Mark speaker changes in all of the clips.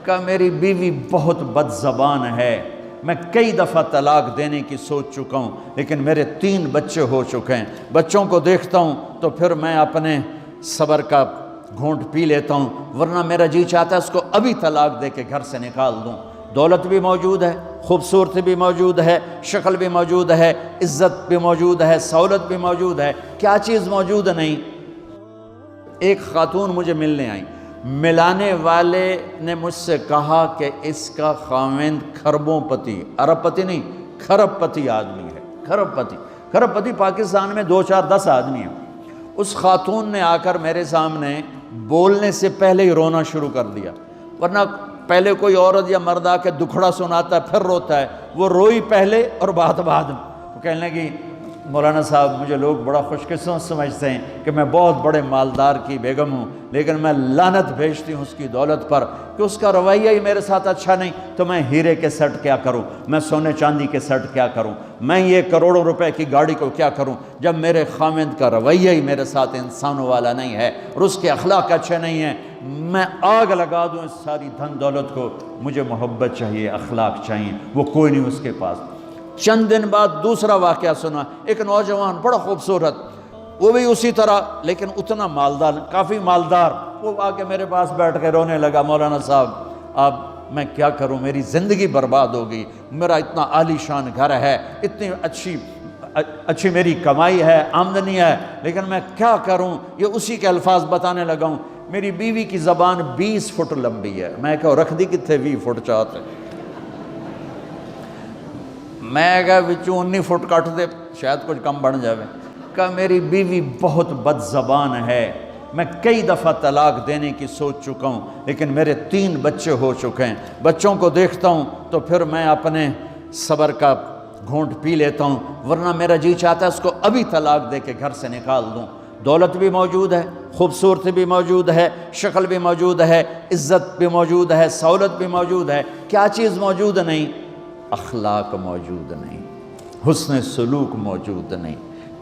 Speaker 1: کہا میری بیوی بہت بد زبان ہے، میں کئی دفعہ طلاق دینے کی سوچ چکا ہوں، لیکن میرے 3 بچے ہو چکے ہیں، بچوں کو دیکھتا ہوں تو پھر میں اپنے صبر کا گھونٹ پی لیتا ہوں، ورنہ میرا جی چاہتا ہے اس کو ابھی طلاق دے کے گھر سے نکال دوں۔ دولت بھی موجود ہے، خوبصورتی بھی موجود ہے، شکل بھی موجود ہے، عزت بھی موجود ہے، سہولت بھی موجود ہے، کیا چیز موجود نہیں؟ ایک خاتون مجھے ملنے آئی، ملانے والے نے مجھ سے کہا کہ اس کا خاوند کھربوں پتی، ارب پتی نہیں، کھرب پتی آدمی ہے، کھرب پتی۔ کھرب پتی پاکستان میں 2 4 10 آدمی ہیں۔ اس خاتون نے آ کر میرے سامنے بولنے سے پہلے ہی رونا شروع کر دیا، ورنہ پہلے کوئی عورت یا مرد آ کے دکھڑا سناتا ہے پھر روتا ہے، وہ روئی پہلے اور بات بعد میں۔ وہ کہنے لگی مولانا صاحب مجھے لوگ بڑا خوش قسمت سمجھتے ہیں کہ میں بہت بڑے مالدار کی بیگم ہوں، لیکن میں لعنت بھیجتی ہوں اس کی دولت پر کہ اس کا رویہ ہی میرے ساتھ اچھا نہیں، تو میں ہیرے کے سیٹ کیا کروں، میں سونے چاندی کے سیٹ کیا کروں، میں یہ کروڑوں روپے کی گاڑی کو کیا کروں جب میرے خاوند کا رویہ ہی میرے ساتھ انسانوں والا نہیں ہے اور اس کے اخلاق اچھے نہیں ہیں۔ میں آگ لگا دوں اس ساری دھن دولت کو، مجھے محبت چاہیے، اخلاق چاہیے، وہ کوئی نہیں اس کے پاس۔ چند دن بعد دوسرا واقعہ سنا، ایک نوجوان بڑا خوبصورت، وہ بھی اسی طرح لیکن اتنا مالدار، کافی مالدار، وہ آ کے میرے پاس بیٹھ کے رونے لگا، مولانا صاحب اب میں کیا کروں، میری زندگی برباد ہو گئی، میرا اتنا عالی شان گھر ہے، اتنی اچھی میری کمائی ہے، آمدنی ہے، لیکن میں کیا کروں۔ یہ اسی کے الفاظ بتانے لگا ہوں، میری بیوی کی زبان 20 فٹ لمبی ہے، میں کہا رکھ دی کتنے 20 فٹ چاہتے، میں کہا وچوں 19 فٹ کٹ دے شاید کچھ کم بن جاوے۔ کہا میری بیوی بہت بد زبان ہے، میں کئی دفعہ طلاق دینے کی سوچ چکا ہوں، لیکن میرے 3 بچے ہو چکے ہیں، بچوں کو دیکھتا ہوں تو پھر میں اپنے صبر کا گھونٹ پی لیتا ہوں، ورنہ میرا جی چاہتا ہے اس کو ابھی طلاق دے کے گھر سے نکال دوں۔ دولت بھی موجود ہے، خوبصورتی بھی موجود ہے، شکل بھی موجود ہے، عزت بھی موجود ہے، سہولت بھی موجود ہے، کیا چیز موجود نہیں؟ اخلاق موجود نہیں، حسن سلوک موجود نہیں،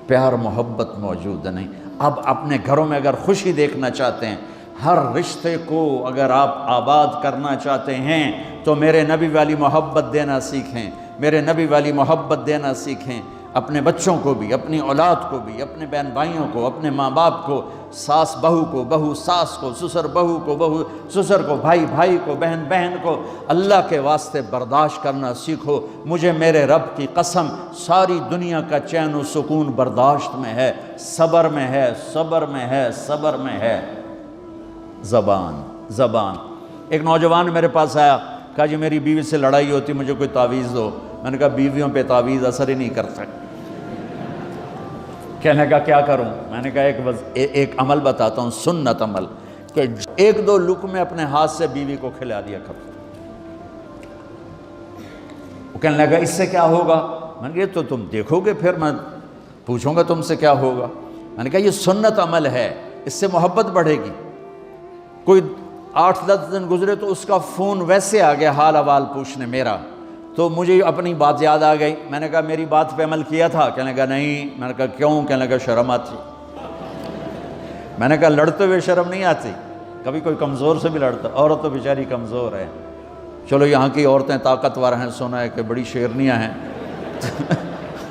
Speaker 1: پیار محبت موجود نہیں۔ اب اپنے گھروں میں اگر خوشی دیکھنا چاہتے ہیں، ہر رشتے کو اگر آپ آباد کرنا چاہتے ہیں تو میرے نبی والی محبت دینا سیکھیں، میرے نبی والی محبت دینا سیکھیں، اپنے بچوں کو بھی، اپنی اولاد کو بھی، اپنے بہن بھائیوں کو، اپنے ماں باپ کو، ساس بہو کو، بہو ساس کو، سسر بہو کو، بہو سسر کو، بھائی بھائی کو، بہن بہن کو، اللہ کے واسطے برداشت کرنا سیکھو۔ مجھے میرے رب کی قسم ساری دنیا کا چین و سکون برداشت میں ہے، صبر میں ہے، صبر میں ہے، صبر میں ہے۔ زبان۔ ایک نوجوان میرے پاس آیا، کہا جی میری بیوی سے لڑائی ہوتی، مجھے کوئی تعویذ دو۔ میں نے کہا بیویوں پہ تعویذ اثر ہی نہیں کرتا۔ کہنے لگا کیا کروں؟ میں نے کہا ایک عمل بتاتا ہوں، سنت عمل، کہ 1-2 لقمے اپنے ہاتھ سے بیوی کو کھلا دیا کرو۔ وہ کہنے لگا اس سے کیا ہوگا؟ میں نے کہا تو تم دیکھو گے، پھر میں پوچھوں گا تم سے کیا ہوگا۔ میں نے کہا یہ سنت عمل ہے، اس سے محبت بڑھے گی۔ کوئی 8-10 دن گزرے تو اس کا فون ویسے آ گیا حال احوال پوچھنے میرا، تو مجھے اپنی بات یاد آ گئی۔ میں نے کہا میری بات پہ عمل کیا تھا؟ کہنے لگا نہیں۔ میں نے کہا کیوں؟ کہنے لگا شرم آتی۔ میں نے کہا لڑتے ہوئے شرم نہیں آتی؟ کبھی کوئی کمزور سے بھی لڑتا، عورت تو بیچاری کمزور ہے، چلو یہاں کی عورتیں طاقتور ہیں، سنا ہے کہ بڑی شیرنیاں ہیں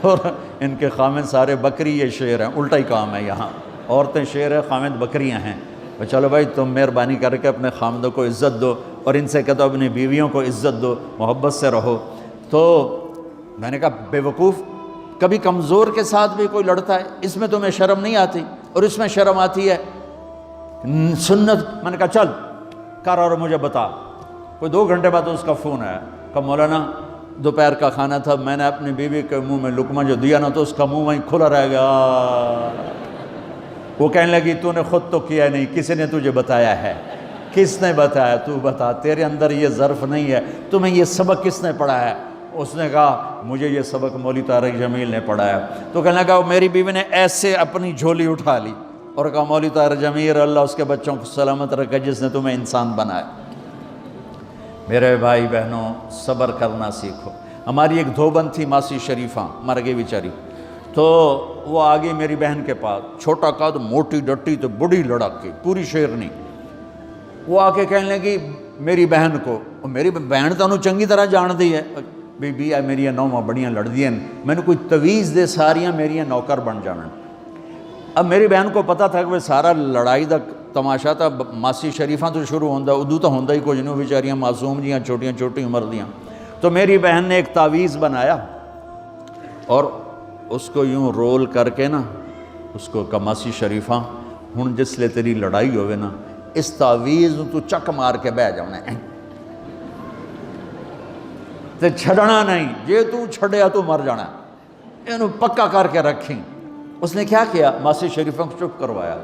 Speaker 1: اور ان کے خامد سارے بکری یہ شیر ہیں، الٹا ہی کام ہے، یہاں عورتیں شیر ہیں، خامد بکریاں ہیں۔ چلو بھائی تم مہربانی کر کے اپنے خامدوں کو عزت دو، اور ان سے کہتا اپنی بیویوں کو عزت دو، محبت سے رہو۔ تو میں نے کہا بے وقوف، کبھی کمزور کے ساتھ بھی کوئی لڑتا ہے، اس میں تمہیں شرم نہیں آتی اور اس میں شرم آتی ہے؟ سنت۔ میں نے کہا چل کر اور مجھے بتا۔ کوئی 2 گھنٹے بعد اس کا فون آیا، کہا مولانا دوپہر کا کھانا تھا، میں نے اپنی بیوی کے منہ میں لقمہ جو دیا نا تو اس کا منہ وہیں کھلا رہ گیا۔ وہ کہنے لگی تو نے خود تو کیا نہیں، کسی نے تجھے بتایا ہے؟ کس نے بتایا؟ تو بتا، تیرے اندر یہ ظرف نہیں ہے، تمہیں یہ سبق کس نے پڑھایا ہے؟ اس نے کہا مجھے یہ سبق مولوی طارق جمیل نے پڑھایا۔ تو کہنے لگا میری بیوی نے ایسے اپنی جھولی اٹھا لی اور کہا مولوی طارق جمیل اللہ اس کے بچوں کو سلامت رکھے جس نے تمہیں انسان بنایا۔ میرے بھائی بہنوں صبر کرنا سیکھو۔ ہماری ایک دھوبن تھی ماسی شریفہ، مر گئی بیچاری، تو وہ آ گئی میری بہن کے پاس، چھوٹا قد، موٹی ڈٹی تو بڑی لڑک کی، پوری شیرنی۔ وہ آ کے کہنے لگی میری بہن کو، میری بہن تو انہوں چنگی طرح جان دی ہے، بی بی ہے میری نوواں بڑیاں لڑدیاں، میں نے کوئی تویز دے ساریاں میری نوکر بن جانا۔ اب میری بہن کو پتہ تھا کہ وہ سارا لڑائی دا تماشا تھا ماسی شریفاں تو شروع ہوندہ، ادو تو ہوندہ ہی کچھ نہیں، بیچاریاں معصوم جیاں چھوٹیاں چھوٹی عمر دیاں۔ تو میری بہن نے ایک تعویذ بنایا اور اس کو یوں رول کر کے نا اس کو کہا ماسی شریفاں ہن جس لے تیری لڑائی ہوئے نا اس تعویذ تو چک مار کے بہ جاؤنا ہے تے چھڑنا نہیں، جے تو چھڑیا تو مر جانا، انہوں پکا کر کے رکھیں۔ اس نے کیا کیا؟ ماسی شریفوں کو چپ کروایا۔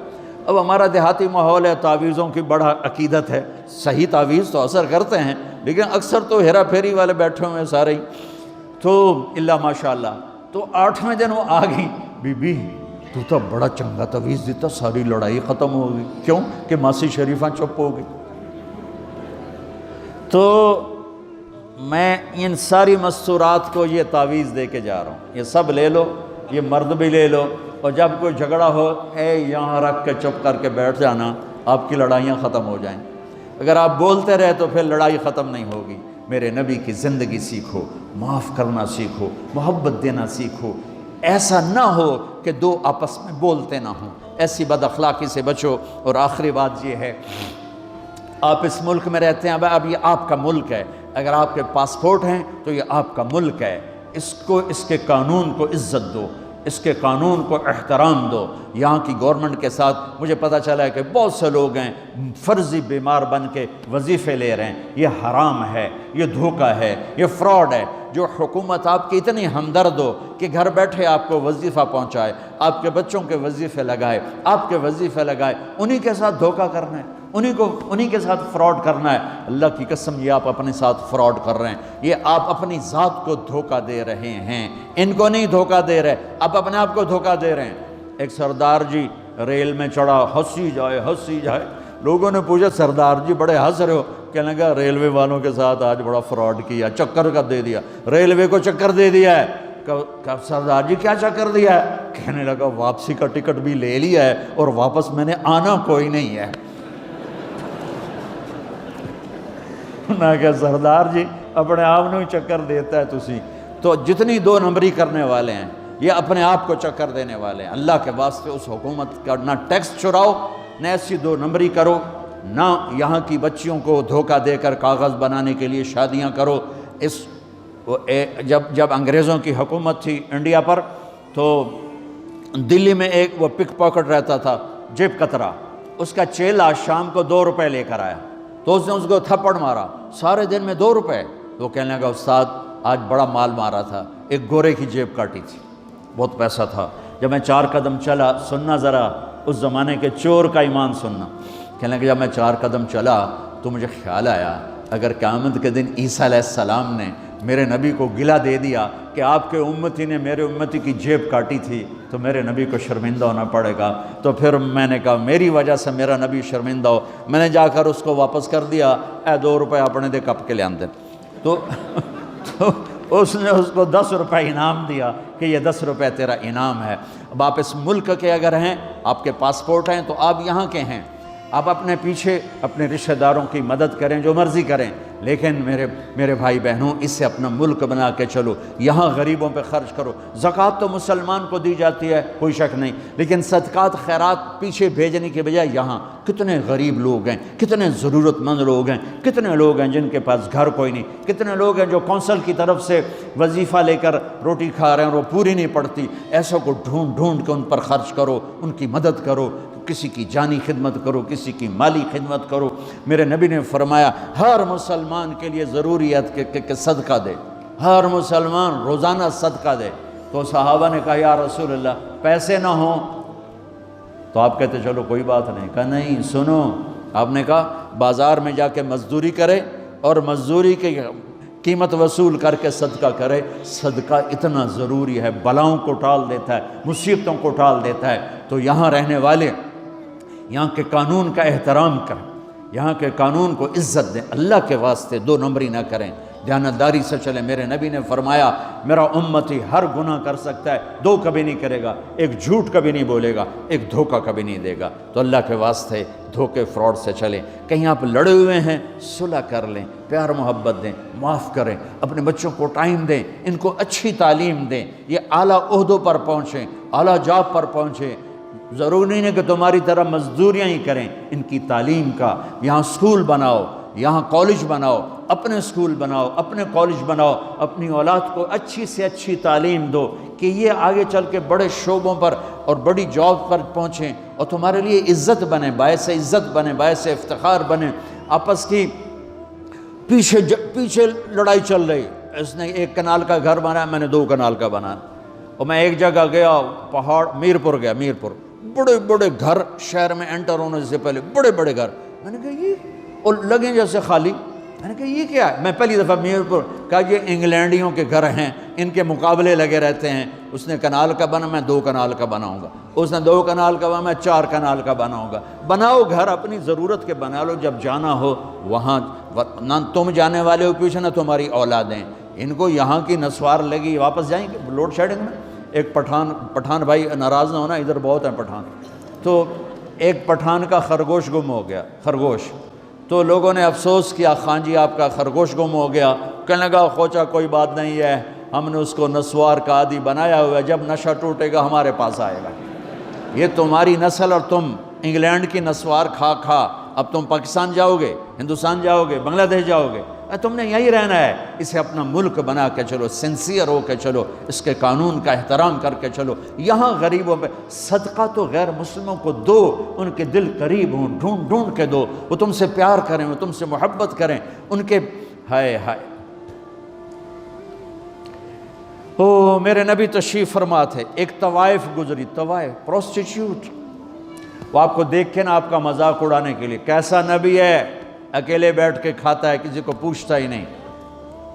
Speaker 1: اب ہمارا دیہاتی ماحول ہے، تعویذوں کی بڑا عقیدت ہے، صحیح تعویذ تو اثر کرتے ہیں لیکن اکثر تو ہیرا پھیری والے بیٹھے ہوئے سارے ہی، تو اللہ ماشاءاللہ۔ تو 8ویں دن وہ آ گئی، بی بی تو بڑا چنگا تعویذ دیتا، ساری لڑائی ختم ہو گئی۔ کیوں کہ ماسی شریفاں چپ ہو گئی۔ تو میں ان ساری مستورات کو یہ تعویذ دے کے جا رہا ہوں، یہ سب لے لو، یہ مرد بھی لے لو، اور جب کوئی جھگڑا ہو اے یہاں رکھ کے چپ کر کے بیٹھ جانا، آپ کی لڑائیاں ختم ہو جائیں۔ اگر آپ بولتے رہے تو پھر لڑائی ختم نہیں ہوگی۔ میرے نبی کی زندگی سیکھو، معاف کرنا سیکھو، محبت دینا سیکھو، ایسا نہ ہو کہ دو آپس میں بولتے نہ ہوں، ایسی بد اخلاقی سے بچو۔ اور آخری بات یہ ہے، آپ اس ملک میں رہتے ہیں، اب یہ آپ کا ملک ہے، اگر آپ کے پاسپورٹ ہیں تو یہ آپ کا ملک ہے، اس کو اس کے قانون کو عزت دو، اس کے قانون کو احترام دو۔ یہاں کی گورنمنٹ کے ساتھ مجھے پتہ چلا ہے کہ بہت سے لوگ ہیں فرضی بیمار بن کے وظیفے لے رہے ہیں، یہ حرام ہے، یہ دھوکہ ہے، یہ فراڈ ہے۔ جو حکومت آپ کی اتنی ہمدرد ہو کہ گھر بیٹھے آپ کو وظیفہ پہنچائے، آپ کے بچوں کے وظیفے لگائے، آپ کے وظیفے لگائے، انہی کے ساتھ دھوکہ کرنا ہے، انہی کے ساتھ فراڈ کرنا ہے۔ اللہ کی قسم یہ آپ اپنے ساتھ فراڈ کر رہے ہیں، یہ آپ اپنی ذات کو دھوکہ دے رہے ہیں، ان کو نہیں دھوکہ دے رہے، آپ اپنے آپ کو دھوکہ دے رہے ہیں۔ ایک سردار جی ریل میں چڑھا، ہنسی جائے، لوگوں نے پوچھا سردار جی بڑے ہنس رہے ہو؟ کہنے لگا ریلوے والوں کے ساتھ آج بڑا فراڈ کیا، چکر کا دے دیا، ریلوے کو چکر دے دیا ہے۔ کہ سردار جی کیا چکر دیا ہے؟ کہنے لگا واپسی کا ٹکٹ بھی لے لیا ہے اور واپس میں نے آنا کوئی نہیں ہے۔ نہ کہ سردار جی اپنے آپ نے چکر دیتا ہے تسی تو جتنی 2 نمبری کرنے والے ہیں یہ اپنے آپ کو چکر دینے والے ہیں۔ اللہ کے واسطے اس حکومت کا نہ ٹیکس چراؤ، نہ ایسی 2 نمبری کرو، نہ یہاں کی بچیوں کو دھوکہ دے کر کاغذ بنانے کے لیے شادیاں کرو۔ جب انگریزوں کی حکومت تھی انڈیا پر تو دلی میں ایک وہ پک پاکٹ رہتا تھا جیب کترا، اس کا چیلا شام کو 2 روپے لے کر آیا تو اس نے اس کو تھپڑ مارا، سارے دن میں 2 روپے۔ تو کہنے لگا استاد آج بڑا مال مارا تھا، ایک گورے کی جیب کاٹی تھی، بہت پیسہ تھا۔ جب میں 4 قدم چلا، سننا ذرا اس زمانے کے چور کا ایمان سننا، کہنے لگا جب میں 4 قدم چلا تو مجھے خیال آیا اگر قیامت کے دن عیسیٰ علیہ السلام نے میرے نبی کو گلہ دے دیا کہ آپ کے امتی نے میرے امتی کی جیب کاٹی تھی تو میرے نبی کو شرمندہ ہونا پڑے گا۔ تو پھر میں نے کہا میری وجہ سے میرا نبی شرمندہ ہو، میں نے جا کر اس کو واپس کر دیا، اے 2 روپے اپنے دے کپ کے لے آندے۔ تو اس نے اس کو 10 روپے انعام دیا کہ یہ 10 روپے تیرا انعام ہے۔ اب آپ اس ملک کے اگر ہیں، آپ کے پاسپورٹ ہیں تو آپ یہاں کے ہیں، آپ اپنے پیچھے اپنے رشتہ داروں کی مدد کریں، جو مرضی کریں، لیکن میرے بھائی بہنوں اسے اپنا ملک بنا کے چلو، یہاں غریبوں پہ خرچ کرو۔ زکوٰۃ تو مسلمان کو دی جاتی ہے کوئی شک نہیں، لیکن صدقات خیرات پیچھے بھیجنے کے بجائے یہاں کتنے غریب لوگ ہیں، کتنے ضرورت مند لوگ ہیں، کتنے لوگ ہیں جن کے پاس گھر کوئی نہیں، کتنے لوگ ہیں جو کونسل کی طرف سے وظیفہ لے کر روٹی کھا رہے ہیں اور وہ پوری نہیں پڑتی، ایسوں کو ڈھونڈ کے ان پر خرچ کرو، ان کی مدد کرو، کسی کی جانی خدمت کرو، کسی کی مالی خدمت کرو۔ میرے نبی نے فرمایا ہر مسلمان کے لیے ضروری ہے کہ صدقہ دے، ہر مسلمان روزانہ صدقہ دے۔ تو صحابہ نے کہا یا رسول اللہ پیسے نہ ہوں تو آپ کہتے چلو کوئی بات نہیں۔ کہا نہیں سنو، آپ نے کہا بازار میں جا کے مزدوری کرے اور مزدوری کی قیمت وصول کر کے صدقہ کرے، صدقہ اتنا ضروری ہے، بلاؤں کو ٹال دیتا ہے، مصیبتوں کو ٹال دیتا ہے۔ تو یہاں رہنے والے یہاں کے قانون کا احترام کریں، یہاں کے قانون کو عزت دیں، اللہ کے واسطے 2 نمبری نہ کریں۔ دیانتداری سے چلیں۔ میرے نبی نے فرمایا میرا امتی ہر گناہ کر سکتا ہے، دو کبھی نہیں کرے گا، ایک جھوٹ کبھی نہیں بولے گا، ایک دھوکہ کبھی نہیں دے گا۔ تو اللہ کے واسطے دھوکے فراڈ سے چلیں۔ کہیں آپ لڑے ہوئے ہیں صلح کر لیں، پیار محبت دیں، معاف کریں، اپنے بچوں کو ٹائم دیں، ان کو اچھی تعلیم دیں، یہ اعلیٰ عہدوں پر پہنچیں، اعلیٰ جاب پر پہنچیں۔ ضروری نہیں ہے کہ تمہاری طرح مزدوریاں ہی کریں، ان کی تعلیم کا یہاں سکول بناؤ، یہاں کالج بناؤ، اپنے سکول بناؤ، اپنے کالج بناؤ، اپنی اولاد کو اچھی سے اچھی تعلیم دو کہ یہ آگے چل کے بڑے شعبوں پر اور بڑی جاب پر پہنچیں اور تمہارے لیے عزت بنے، باعث عزت بنے، باعث افتخار بنے۔ آپس کی پیچھے لڑائی چل رہی، اس نے 1 کنال کا گھر بنایا، میں نے 2 کنال کا بنایا، اور میں ایک جگہ گیا پہاڑ میرپور گیا، میرپور بڑے بڑے گھر شہر میں انٹر ہونے سے پہلے بڑے بڑے گھر، میں نے کہا یہ اور لگیں جیسے خالی، میں نے کہا یہ کیا ہے؟ میں پہلی دفعہ میرپور کہا یہ انگلینڈیوں کے گھر ہیں، ان کے مقابلے لگے رہتے ہیں، اس نے کنال کا بنا، میں 2 کنال کا بناؤں گا، اس نے 2 کنال کا بنا، میں 4 کنال کا بناؤں گا۔ بناؤ گھر اپنی ضرورت کے بنا لو، جب جانا ہو وہاں نہ تم جانے والے ہو پیچھے، نہ تمہاری اولادیں، ان کو یہاں کی نسوار لگی واپس جائیں گے لوڈ شیڈنگ میں۔ ایک پٹھان بھائی ناراض نہ ہونا، ادھر بہت ہیں پٹھان، تو ایک پٹھان کا خرگوش گم ہو گیا، خرگوش، تو لوگوں نے افسوس کیا خان جی آپ کا خرگوش گم ہو گیا، کہنے لگا خوچا کوئی بات نہیں ہے، ہم نے اس کو نسوار کا عادی بنایا ہوا ہے، جب نشہ ٹوٹے گا ہمارے پاس آئے گا۔ یہ تمہاری نسل اور تم انگلینڈ کی نسوار کھا کھا اب تم پاکستان جاؤ گے، ہندوستان جاؤ گے، بنگلہ دیش جاؤ گے، تم نے یہی رہنا ہے۔ اسے اپنا ملک بنا کے چلو، سنسیئر ہو کے چلو، اس کے قانون کا احترام کر کے چلو۔ یہاں غریبوں پہ صدقہ تو غیر مسلموں کو دو، ان کے دل قریب ہوں، ڈھونڈ ڈھونڈ کے دو، وہ تم سے پیار کریں، وہ تم سے محبت کریں، ان کے ہائے ہائے۔ او میرے نبی تشریف فرما تھے، ایک طوائف گزری، طوائف پروسٹیٹیوٹ، وہ آپ کو دیکھ کے نا آپ کا مذاق اڑانے کے لیے، کیسا نبی ہے، اکیلے بیٹھ کے کھاتا ہے، کسی کو پوچھتا ہی نہیں۔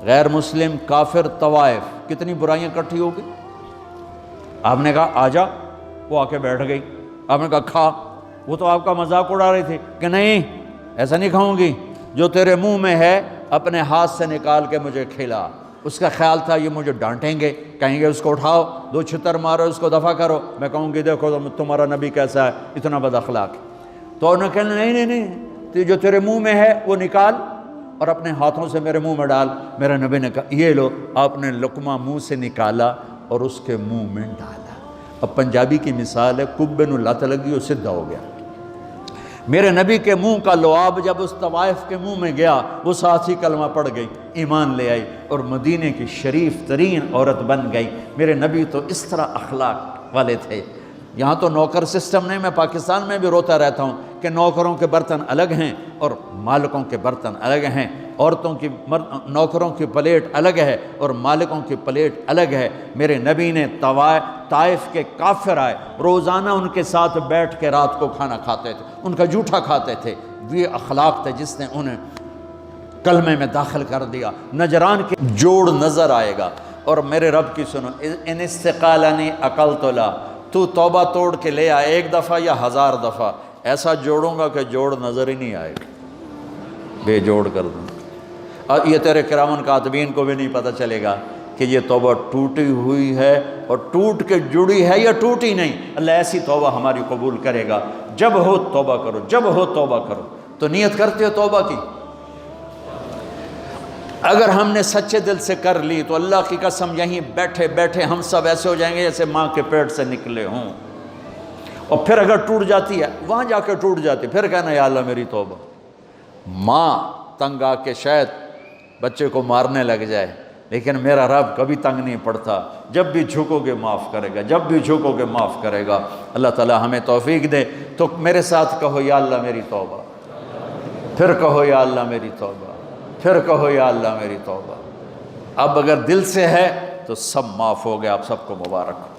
Speaker 1: غیر مسلم کافر طوائف، کتنی برائیاں اکٹھی ہو گئی۔ آپ نے کہا آ جا، وہ آ کے بیٹھ گئی، آپ نے کہا کھا، وہ تو آپ کا مذاق اڑا رہی تھی کہ نہیں ایسا نہیں کھاؤں گی، جو تیرے منہ میں ہے اپنے ہاتھ سے نکال کے مجھے کھلا۔ اس کا خیال تھا یہ مجھے ڈانٹیں گے، کہیں گے اس کو اٹھاؤ، 2 چھتر مارو، اس کو دفع کرو، میں کہوں گی دیکھو تمہارا نبی کیسا ہے، اتنا بد اخلاق۔ تو انہوں نے کہا نہیں، جو تیرے منہ میں ہے وہ نکال اور اپنے ہاتھوں سے میرے منہ میں ڈال۔ میرے نبی نے کہا یہ لو، آپ نے لقمہ منہ سے نکالا اور اس کے منہ میں ڈالا۔ اب پنجابی کی مثال ہے، کبے نو لت لگی اور سدھا ہو گیا۔ میرے نبی کے منہ کا لعاب جب اس طوائف کے منہ میں گیا، وہ ساتھ ہی کلمہ پڑھ گئی، ایمان لے آئی اور مدینے کی شریف ترین عورت بن گئی۔ میرے نبی تو اس طرح اخلاق والے تھے۔ یہاں تو نوکر سسٹم نہیں، میں پاکستان میں بھی روتا رہتا ہوں کہ نوکروں کے برتن الگ ہیں اور مالکوں کے برتن الگ ہیں، عورتوں کی نوکروں کی پلیٹ الگ ہے اور مالکوں کی پلیٹ الگ ہے۔ میرے نبی نے طائف کے کافر آئے، روزانہ ان کے ساتھ بیٹھ کے رات کو کھانا کھاتے تھے، ان کا جھوٹا کھاتے تھے۔ یہ اخلاق تھے جس نے انہیں کلمے میں داخل کر دیا۔ نجران کے جوڑ نظر آئے گا، اور میرے رب کی سنو، ان استقالنی عقلت لا، تو توبہ توڑ کے لے آئے 1 دفعہ یا 1000 دفعہ، ایسا جوڑوں گا کہ جوڑ نظر ہی نہیں آئے گا، بے جوڑ کر دوں۔ اور یہ تیرے کرامن کاتبین کو بھی نہیں پتہ چلے گا کہ یہ توبہ ٹوٹی ہوئی ہے اور ٹوٹ کے جڑی ہے یا ٹوٹی نہیں۔ اللہ ایسی توبہ ہماری قبول کرے گا۔ جب ہو توبہ کرو، جب ہو توبہ کرو۔ تو نیت کرتے ہو توبہ کی؟ اگر ہم نے سچے دل سے کر لی تو اللہ کی قسم یہیں بیٹھے بیٹھے ہم سب ایسے ہو جائیں گے جیسے ماں کے پیٹ سے نکلے ہوں۔ اور پھر اگر ٹوٹ جاتی ہے، وہاں جا کے ٹوٹ جاتی، پھر کہنا یا اللہ میری توبہ۔ ماں تنگ آ کے شاید بچے کو مارنے لگ جائے، لیکن میرا رب کبھی تنگ نہیں پڑتا، جب بھی جھکو گے معاف کرے گا، جب بھی جھکو گے معاف کرے گا۔ اللہ تعالی ہمیں توفیق دے۔ تو میرے ساتھ کہو یا اللہ میری توبہ، پھر کہو یا اللہ میری توبہ، پھر کہو یا اللہ میری توبہ۔ اب اگر دل سے ہے تو سب معاف ہو گیا۔ آپ سب کو مبارک ہو۔